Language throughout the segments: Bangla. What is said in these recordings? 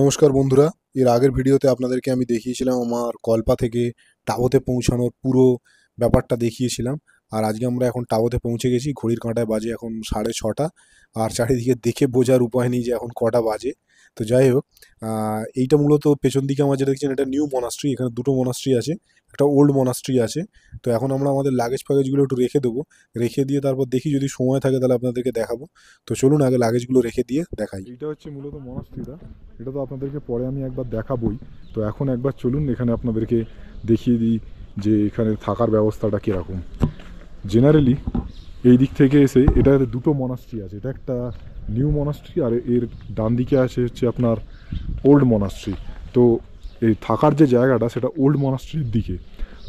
নমস্কার বন্ধুরা, এর আগের ভিডিওতে আপনাদেরকে আমি দেখিয়েছিলাম আমার কল্পা থেকে টাবোতে পৌঁছানোর পুরো ব্যাপারটা দেখিয়েছিলাম। আর আজকে আমরা এখন টাবোতে পৌঁছে গেছি। ঘড়ির কাঁটায় বাজে এখন 6:30। আর চারিদিকে দেখে বোঝার উপায় নেই যে এখন কটা বাজে। তো যাই হোক, এইটা মূলত পেছন দিকে আমার যেটা দেখছেন এটা নিউ মনাস্ট্রি। এখানে দুটো মনাস্ট্রি আছে, একটা ওল্ড মনাস্ট্রি আছে। তো এখন আমরা আমাদের লাগেজ ফ্যাগেজগুলো একটু রেখে দেবো, রেখে দিয়ে তারপর দেখি যদি সময় থাকে তাহলে আপনাদেরকে দেখাবো। তো চলুন আগে লাগেজগুলো রেখে দিয়ে দেখাই। এইটা হচ্ছে মূলত মনাস্ট্রিটা, এটা তো আপনাদেরকে পরে আমি একবার দেখাবই। তো এখন একবার চলুন এখানে আপনাদেরকে দেখিয়ে দিই যে এখানে থাকার ব্যবস্থাটা কীরকম। জেনারেলি এই দিক থেকে এসে এটা দুটো মনাস্ট্রি আছে, এটা একটা নিউ মনাস্ট্রি আর এর ডান দিকে আছে হচ্ছে আপনার ওল্ড মনাস্ট্রি। তো এই থাকার যে জায়গাটা সেটা ওল্ড মনাস্ট্রির দিকে,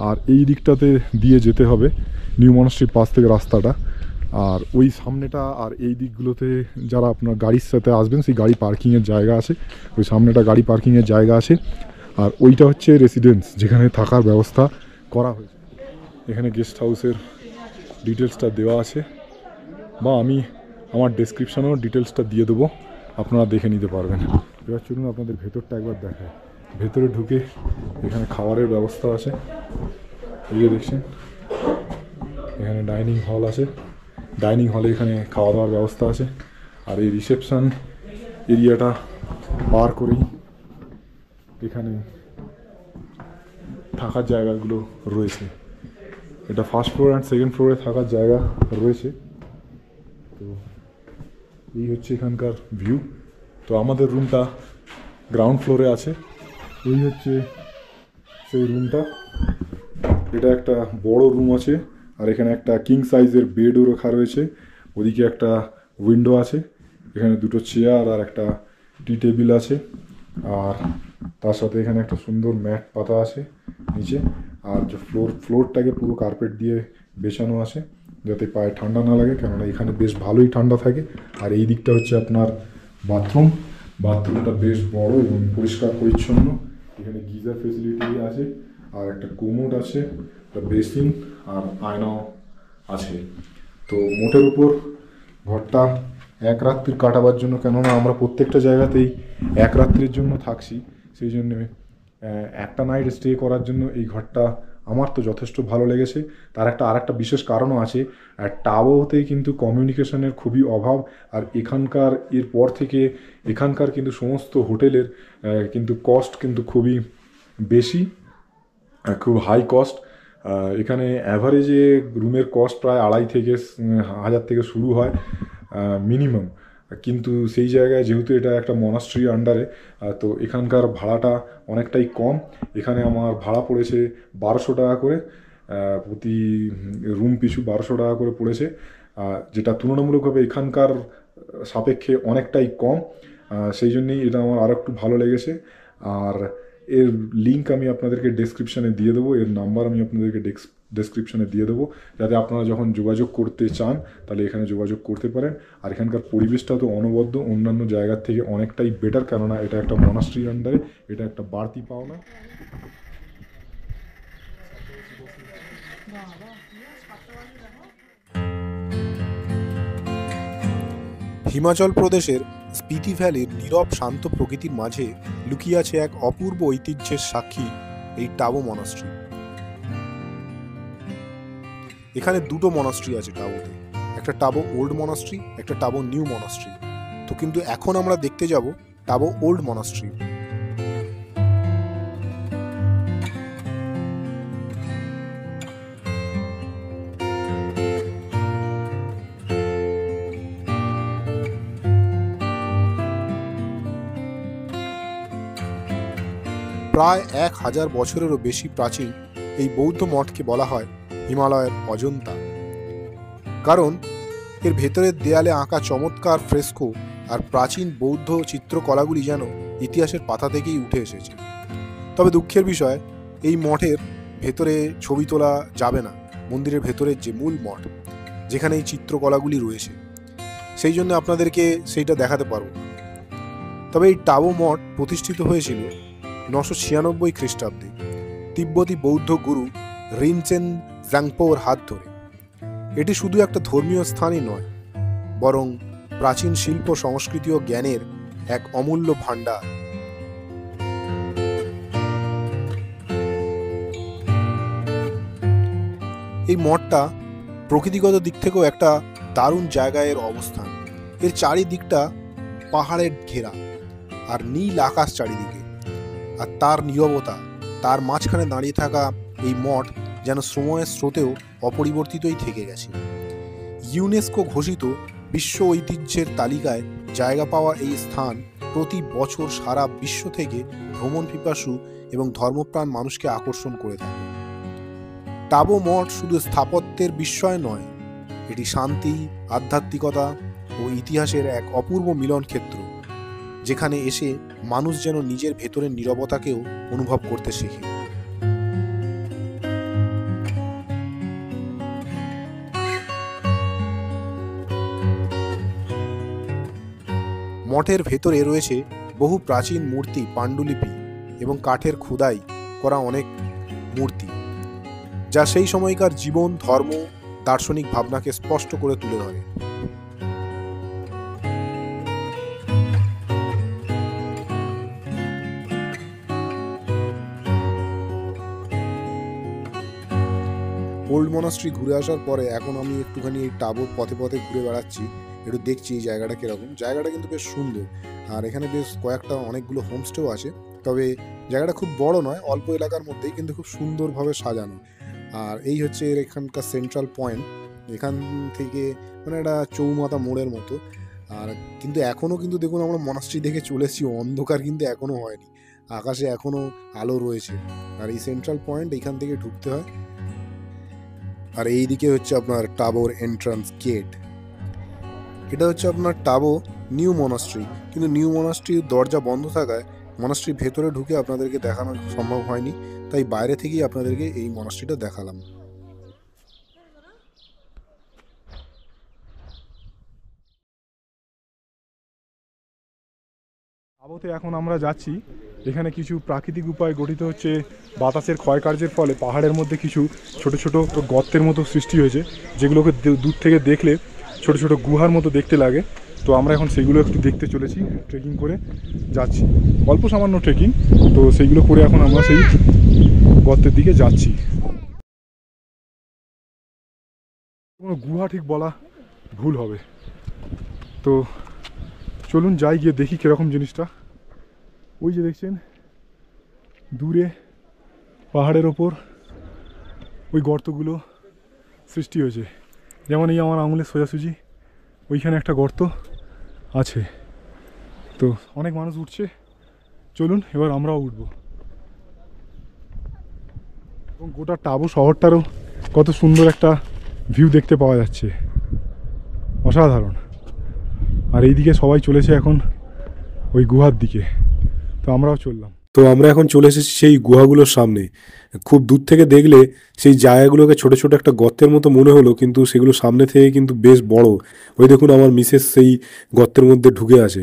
আর এই দিকটাতে দিয়ে যেতে হবে নিউ মনাস্ট্রির পাশ থেকে রাস্তাটা। আর ওই সামনেটা আর এই দিকগুলোতে যারা আপনার গাড়ির সাথে আসবেন সেই গাড়ি পার্কিংয়ের জায়গা আছে, ওই সামনেটা গাড়ি পার্কিংয়ের জায়গা আছে। আর ওইটা হচ্ছে রেসিডেন্স যেখানে থাকার ব্যবস্থা করা হয়েছে। এখানে গেস্ট হাউসের ডিটেলসটা দেওয়া আছে, বা আমি আমার ডেসক্রিপশানেও ডিটেলসটা দিয়ে দেবো, আপনারা দেখে নিতে পারবেন। এবার চলুন আপনাদের ভেতরটা একবার দেখায়। ভেতরে ঢুকে এখানে খাবারের ব্যবস্থা আছে, এই যে দেখছেন এখানে ডাইনিং হল আছে, ডাইনিং হলে এখানে খাওয়া দাওয়ার ব্যবস্থা আছে। আর এই রিসেপশন এরিয়াটা পার করেই এখানে থাকার জায়গাগুলো রয়েছে। এটা ফার্স্ট ফ্লোর অ্যান্ড সেকেন্ড ফ্লোরে থাকার জায়গা রয়েছে। তো এই হচ্ছে এখানকার ভিউ। তো আমাদের রুমটা গ্রাউন্ড ফ্লোরে আছে, এই হচ্ছে সেই রুমটা। এটা একটা বড় রুম আছে, আর এখানে একটা কিং সাইজের বেডও রাখা রয়েছে। ওদিকে একটা উইন্ডো আছে, এখানে দুটো চেয়ার আর একটা টি টেবিল আছে। আর তার সাথে এখানে একটা সুন্দর ম্যাট পাতা আছে নিচে। আর যে ফ্লোরটাকে পুরো কার্পেট দিয়ে বেছানো আছে যাতে পায়ে ঠান্ডা না লাগে, কেননা এখানে বেশ ভালোই ঠান্ডা থাকে। আর এই দিকটা হচ্ছে আপনার বাথরুম। বাথরুমটা বেশ বড় এবং পরিষ্কার পরিচ্ছন্ন। এখানে গিজার ফেসিলিটি আছে, আর একটা কোমোড আছে, একটা বেসিন আর আয়নাও আছে। তো মোটের উপর ঘরটা এক রাত্রির কাটাবার জন্য, কেননা আমরা প্রত্যেকটা জায়গাতেই এক রাত্রির জন্য থাকছি, সেই জন্য একটা নাইট স্টে করার জন্য এই ঘরটা আমার তো যথেষ্ট ভালো লেগেছে। তার আরেকটা বিশেষ কারণও আছে, টাবোতে কিন্তু কমিউনিকেশনের খুবই অভাব। আর এরপর থেকে এখানকার কিন্তু সমস্ত হোটেলের কিন্তু কস্ট কিন্তু খুবই বেশি, খুব হাই কস্ট। এখানে অ্যাভারেজে রুমের কস্ট প্রায় 2,500 থেকে শুরু হয় মিনিমাম। কিন্তু সেই জায়গায় যেহেতু এটা একটা মনাস্ট্রি আন্ডারে, তো এখানকার ভাড়াটা অনেকটাই কম। এখানে আমার ভাড়া পড়েছে 1200 টাকা করে, প্রতি রুম পিছু 1200 টাকা করে পড়েছে, যেটা তুলনামূলকভাবে এখানকার সাপেক্ষে অনেকটাই কম। সেই জন্যেই এটা আমার আর একটু ভালো লেগেছে। আর এর লিঙ্ক আমি আপনাদেরকে ডেসক্রিপশানে দিয়ে দেবো, এর নাম্বার আমি আপনাদেরকে ডেসক্রিপশানে দিয়ে দেবো, যাতে আপনারা যখন যোগাযোগ করতে চান তাহলে এখানে যোগাযোগ করতে পারেন। আর এখানকার পরিবেশটা তো অনবদ্য, অন্যান্য জায়গার থেকে অনেকটাই বেটার, কেননা এটা একটা মনাস্ট্রির আন্ডারে, এটা একটা বাড়তি পাওনা। হিমাচল প্রদেশের স্পিতি ভ্যালির নীরব শান্ত প্রকৃতির মাঝে লুকিয়ে আছে এক অপূর্ব ঐতিহ্যের সাক্ষী এই টাবো মনাস্ট্রি। এখানে দুটো মনাস্ট্রি আছে টাবোতে, একটা টাবো ওল্ড মনাস্ট্রি, একটা টাবো নিউ মনাস্ট্রি। তো কিন্তু এখন আমরা দেখতে যাব টাবো ওল্ড মনাস্ট্রি। প্রায় 1000 বছরেরও বেশি প্রাচীন এই বৌদ্ধ মঠকে বলা হয় হিমালয়ের অজন্তা, কারণ এর ভেতরের দেয়ালে আঁকা চমৎকার ফ্রেস্কো আর প্রাচীন বৌদ্ধ চিত্রকলাগুলি যেন ইতিহাসের পাতা থেকেই উঠে এসেছে। তবে দুঃখের বিষয়, এই মঠের ভেতরে ছবি তোলা যাবে না, মন্দিরের ভেতরের যে মূল মঠ যেখানে এই চিত্রকলাগুলি রয়েছে, সেই জন্য আপনাদেরকে সেইটা দেখাতে পারবো। তবে এই টাবো মঠ প্রতিষ্ঠিত হয়েছিল 996 খ্রিস্টাব্দে তিব্বতী বৌদ্ধ গুরু রিনচেন জাংপোর হাত ধরে। এটি শুধু একটা ধর্মীয় স্থানই নয়, বরং প্রাচীন শিল্প সংস্কৃতি ও জ্ঞানের এক অমূল্য ভাণ্ডার। এই মঠটা প্রকৃতিগত দিক থেকেও একটা দারুণ জায়গায় এর অবস্থান। এর চারিদিকটা পাহাড়ের ঘেরা আর নীল আকাশ চারিদিকে, আর তার নীরবতা, তার মাঝখানে দাঁড়িয়ে থাকা এই মঠ যেন সময়ের স্রোতেও অপরিবর্তিতই থেকে গেছে। ইউনেস্কো ঘোষিত বিশ্ব ঐতিহ্যের তালিকায় জায়গা পাওয়া এই স্থান প্রতি বছর সারা বিশ্ব থেকে ভ্রমণ পিপাসু এবং ধর্মপ্রাণ মানুষকে আকর্ষণ করে থাকে। টাবো মঠ শুধু স্থাপত্যের বিস্ময় নয়, এটি শান্তি, আধ্যাত্মিকতা ও ইতিহাসের এক অপূর্ব মিলন ক্ষেত্র, যেখানে এসে মানুষ যেন নিজের ভেতরের নীরবতাকেও অনুভব করতে শেখে। মঠের ভেতরে রয়েছে বহু প্রাচীন মূর্তি, পাণ্ডুলিপি এবং কাঠের খোদাই করা অনেক মূর্তি, যা সেই সময়কার জীবন, ধর্ম, দার্শনিক ভাবনাকে স্পষ্ট করে তুলে ধরে। ওল্ড মনাস্ট্রি ঘুরে আসার পরে এখন আমি একটুখানি এই টাবোর পথে পথে ঘুরে বেড়াচ্ছি, একটু দেখছি এই জায়গাটা কীরকম। জায়গাটা কিন্তু বেশ সুন্দর, আর এখানে বেশ অনেকগুলো হোমস্টেও আছে। তবে জায়গাটা খুব বড় নয়, অল্প এলাকার মধ্যেই, কিন্তু খুব সুন্দরভাবে সাজানো। আর এই হচ্ছে এর এখানকার সেন্ট্রাল পয়েন্ট। এখান থেকে মানে একটা চৌমাথা মোড়ের মতো। আর কিন্তু এখনও কিন্তু দেখুন আমরা মনাস্ট্রি দেখে চলে এসেছি, অন্ধকার কিন্তু এখনও হয়নি, আকাশে এখনও আলো রয়েছে। আর এই সেন্ট্রাল পয়েন্ট, এখান থেকে ঢুকতে হয়। আর এই দিকে হচ্ছে আপনার টাবোর এন্ট্রান্স গেট। এটা হচ্ছে আপনার টাবো নিউ মনাস্ট্রি, কিন্তু নিউ মনাস্ট্রির দরজা বন্ধ থাকায় মনাস্ট্রির ভেতরে ঢুকে আপনাদেরকে দেখানো সম্ভব হয়নি, তাই বাইরে থেকেই আপনাদেরকে এই মনাস্ট্রিটা দেখালাম। টাবোতে এখন আমরা যাচ্ছি। এখানে কিছু প্রাকৃতিক উপায় গঠিত হচ্ছে বাতাসের ক্ষয়কার্যের ফলে পাহাড়ের মধ্যে কিছু ছোট ছোট গর্তের মতো সৃষ্টি হয়েছে, যেগুলোকে দূর থেকে দেখলে ছোট ছোট গুহার মতো দেখতে লাগে। তো আমরা এখন সেগুলো একটু দেখতে চলেছি, ট্রেকিং করে যাচ্ছি, অল্প সামান্য ট্রেকিং। তো সেইগুলো করে এখন আমরা সেই গর্তের দিকে যাচ্ছি। কোনো গুহা ঠিক বলা ভুল হবে। তো চলুন যাই, গিয়ে দেখি কীরকম জিনিসটা। ওই যে দেখছেন দূরে পাহাড়ের ওপর ওই গর্তগুলো সৃষ্টি হয়েছে, যেমন এই আমার আঙুলের সোজাসুজি ওইখানে একটা গর্ত আছে। তো অনেক মানুষ উঠছে, চলুন এবার আমরাও উঠব। এবং গোটা টাবো শহরটারও কত সুন্দর একটা ভিউ দেখতে পাওয়া যাচ্ছে, অসাধারণ। আর এইদিকে সবাই চলেছে এখন ওই গুহার দিকে, তো আমরাও চললাম। তো আমরা এখন চলে এসেছি সেই গুহাগুলোর সামনে। খুব দূর থেকে দেখলে সেই জায়গাগুলোকে ছোট ছোট একটা গর্তের মতো মনে হলো, কিন্তু সেগুলো সামনে থেকে কিন্তু বেশ বড়। ওই দেখুন আমার মিসেস সেই গর্তের মধ্যে ঢুকে আছে।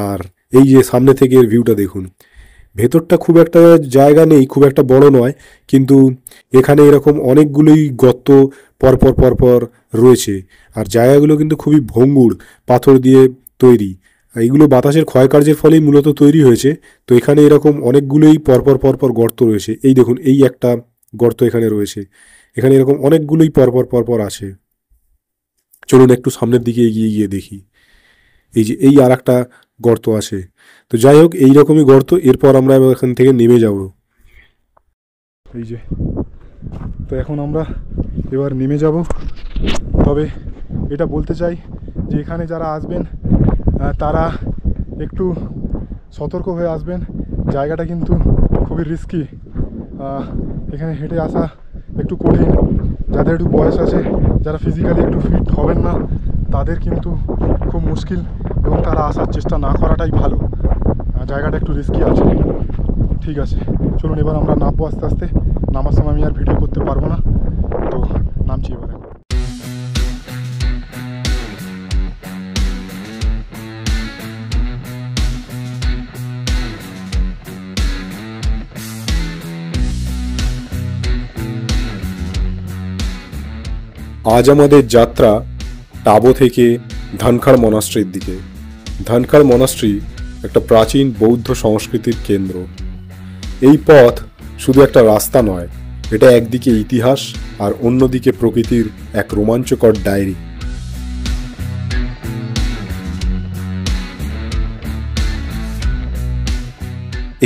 আর এই যে সামনে থেকে এর ভিউটা দেখুন, ভেতরটা খুব একটা জায়গা নেই, খুব একটা বড় নয়, কিন্তু এখানে এরকম অনেকগুলোই গর্ত পরপর পরপর রয়েছে। আর জায়গাগুলো কিন্তু খুবই ভঙ্গুর, পাথর দিয়ে তৈরি। এইগুলো বাতাসের ক্ষয়কার্যের ফলেই মূলত তৈরি হয়েছে। তো এখানে এরকম অনেকগুলোই পরপর পরপর গর্ত রয়েছে। এই দেখুন, এই একটা গর্ত এখানে রয়েছে, এখানে এরকম অনেকগুলোই পরপর পরপর আছে। চলুন একটু সামনের দিকে এগিয়ে গিয়ে দেখি। এই যে এই আর একটা গর্ত আছে। তো যাই হোক, এইরকমই গর্ত। এরপর আমরা এখান থেকে নেমে যাব। এই যে, তো এখন আমরা এবার নেমে যাব। তবে এটা বলতে চাই যে এখানে যারা আসবেন তারা একটু সতর্ক হয়ে আসবেন। জায়গাটা কিন্তু খুবই রিস্কি, এখানে হেঁটে আসা একটু কঠিন। যাদের একটু বয়স আছে, যারা ফিজিক্যালি একটু ফিট হবেন না, তাদের কিন্তু খুব মুশকিল, এবং তারা আসার চেষ্টা না করাটাই ভালো। জায়গাটা একটু রিস্কি আছে। ঠিক আছে, চলুন এবার আমরা নামবো আস্তে আস্তে। নামার সময় আমি আর ভিডিও করতে পারবো না, তো নামছি এবার। আজ আমাদের যাত্রা টাবো থেকে ধনখড় মনাস্ট্রির দিকে। ধনখড় মনাস্ট্রি একটা প্রাচীন বৌদ্ধ সংস্কৃতির কেন্দ্র। এই পথ শুধু একটা রাস্তা নয়, এটা একদিকে ইতিহাস আর অন্যদিকে প্রকৃতির এক রোমাঞ্চকর ডায়েরি।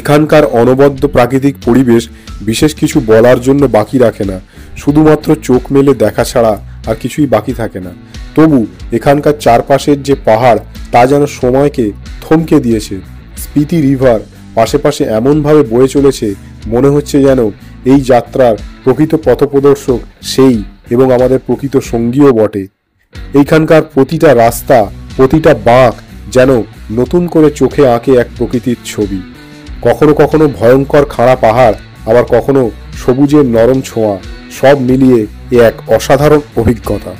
এখানকার অনবদ্য প্রাকৃতিক পরিবেশ বিশেষ কিছু বলার জন্য বাকি রাখে না, শুধুমাত্র চোখ মেলে দেখা ছাড়া আর কিছুই বাকি থাকে না। তবু এখানকার চারপাশের যে পাহাড় তা যেন সময়কে থমকে দিয়েছে। স্পিতি রিভার পাশে পাশে এমনভাবে বয়ে চলেছে, মনে হচ্ছে যেন এই যাত্রার প্রকৃত পথপ্রদর্শক সেই এবং আমাদের প্রকৃত সঙ্গীও বটে। এইখানকার প্রতিটা রাস্তা, প্রতিটা বাঁক যেন নতুন করে চোখে আঁকে এক প্রকৃতির ছবি। কখনো কখনো ভয়ঙ্কর খাড়া পাহাড়, আবার কখনো সবুজের নরম ছোঁয়া, সব মিলিয়ে এ এক অসাধারণ অভিজ্ঞতা।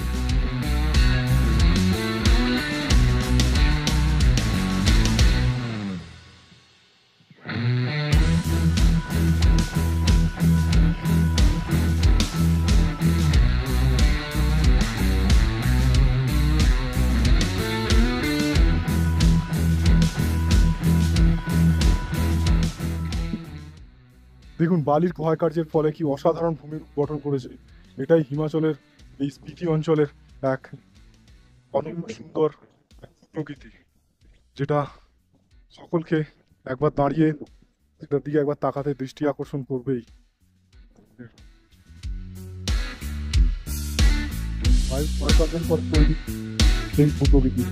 দেখুন বালির ক্ষয়কার্যের ফলে কি অসাধারণ ভূমির গঠন করেছে। এটাই হিমাচলের এই স্পিতি অঞ্চলের এক অনন্য সুন্দর প্রকৃতি, যেটা সকলকে একবার দাঁড়িয়ে এটার দিকে একবার তাকাতে দৃষ্টি আকর্ষণ করবেই। বায়ুর ক্ষয়কার্যের পর তৈরি সেই ভূপ্রকৃতি।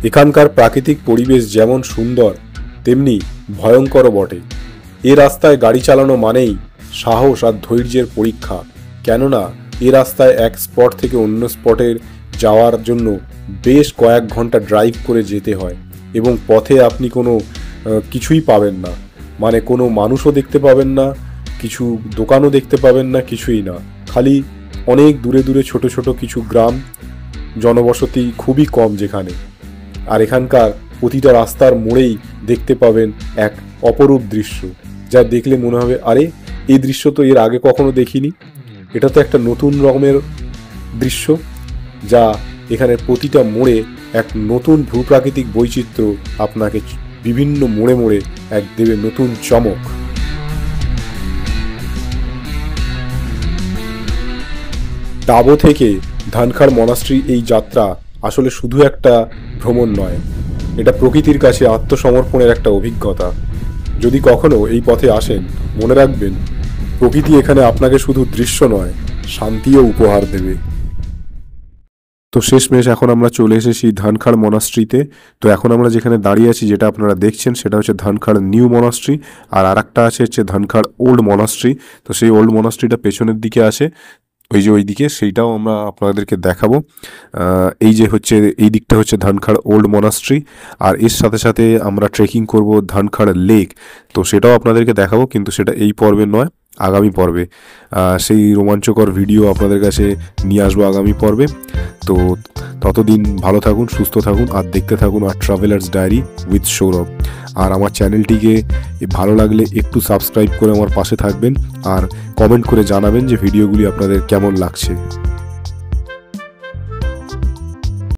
এখানকার প্রাকৃতিক পরিবেশ যেমন সুন্দর তেমনি ভয়ঙ্করও বটে। এ রাস্তায় গাড়ি চালানো মানেই সাহস আর ধৈর্যের পরীক্ষা, কেননা এ রাস্তায় এক স্পট থেকে অন্য স্পটের যাওয়ার জন্য বেশ কয়েক ঘন্টা ড্রাইভ করে যেতে হয় এবং পথে আপনি কোনো কিছুই পাবেন না, মানে কোনো মানুষও দেখতে পাবেন না, কিছু দোকানও দেখতে পাবেন না, কিছুই না। খালি অনেক দূরে দূরে ছোট ছোট কিছু গ্রাম, জনবসতি খুবই কম যেখানে। আর এখানকার প্রতিটা রাস্তার মোড়েই দেখতে পাবেন এক অপরূপ দৃশ্য, যা দেখলে মনে হবে আরে এই দৃশ্য তো এর আগে কখনো দেখিনি। এটা তো একটা নতুন রকমের দৃশ্য, যা এখানে প্রতিটা মোড়ে এক নতুন ভূপ্রাকৃতিক বৈচিত্র্য আপনাকে বিভিন্ন মোড়ে মোড়ে এক দেবে নতুন চমক। টাবো থেকে ধানখাড় মনাস্ট্রি এই যাত্রা আসলে শুধু একটা ভ্রমণ নয়, এটা প্রকৃতির কাছে আত্মসমর্পণের একটা অভিজ্ঞতা। যদি কখনো এই পথে আসেন, মনে রাখবেন প্রকৃতি এখানে আপনাকে শুধু দৃশ্য নয়, শান্তিও উপহার দেবে। তো শেষমেশ এখন আমরা চলে এসেছি ধানখাড় মনাস্ট্রিতে। তো এখন আমরা যেখানে দাঁড়িয়ে আছি, যেটা আপনারা দেখছেন, সেটা হচ্ছে ধানখাড় নিউ মনাস্ট্রি, আর আরেকটা আছে হচ্ছে ধানখাড় ওল্ড মনাস্ট্রি। তো সেই ওল্ড মনাস্ট্রিটা পেছনের দিকে আছে, ওই যে ওই দিকে, সেইটাও আমরা আপনাদেরকে দেখাবো। এই যে হচ্ছে এই দিকটা হচ্ছে ধানখাড় ওল্ড মনাস্ট্রি, আর এর সাথে সাথে আমরা ট্রেকিং করব ধানখাড় লেক। তো সেটাও আপনাদেরকে দেখাবো, কিন্তু সেটা এই পর্বে নয়, আগামী পর্বে সেই রোমাঞ্চকর ভিডিও আপনাদের কাছে নিয়ে আসবো আগামী পর্বে। তো ততদিন ভালো থাকুন, সুস্থ থাকুন, আর দেখতে থাকুন আর ট্রাভেলার্স ডায়েরি উইথ সৌরভ। আর আমার চ্যানেলটিকে ভালো লাগলে একটু সাবস্ক্রাইব করে আমার পাশে থাকবেন, আর কমেন্ট করে জানাবেন যে ভিডিওগুলি আপনাদের কেমন লাগছে।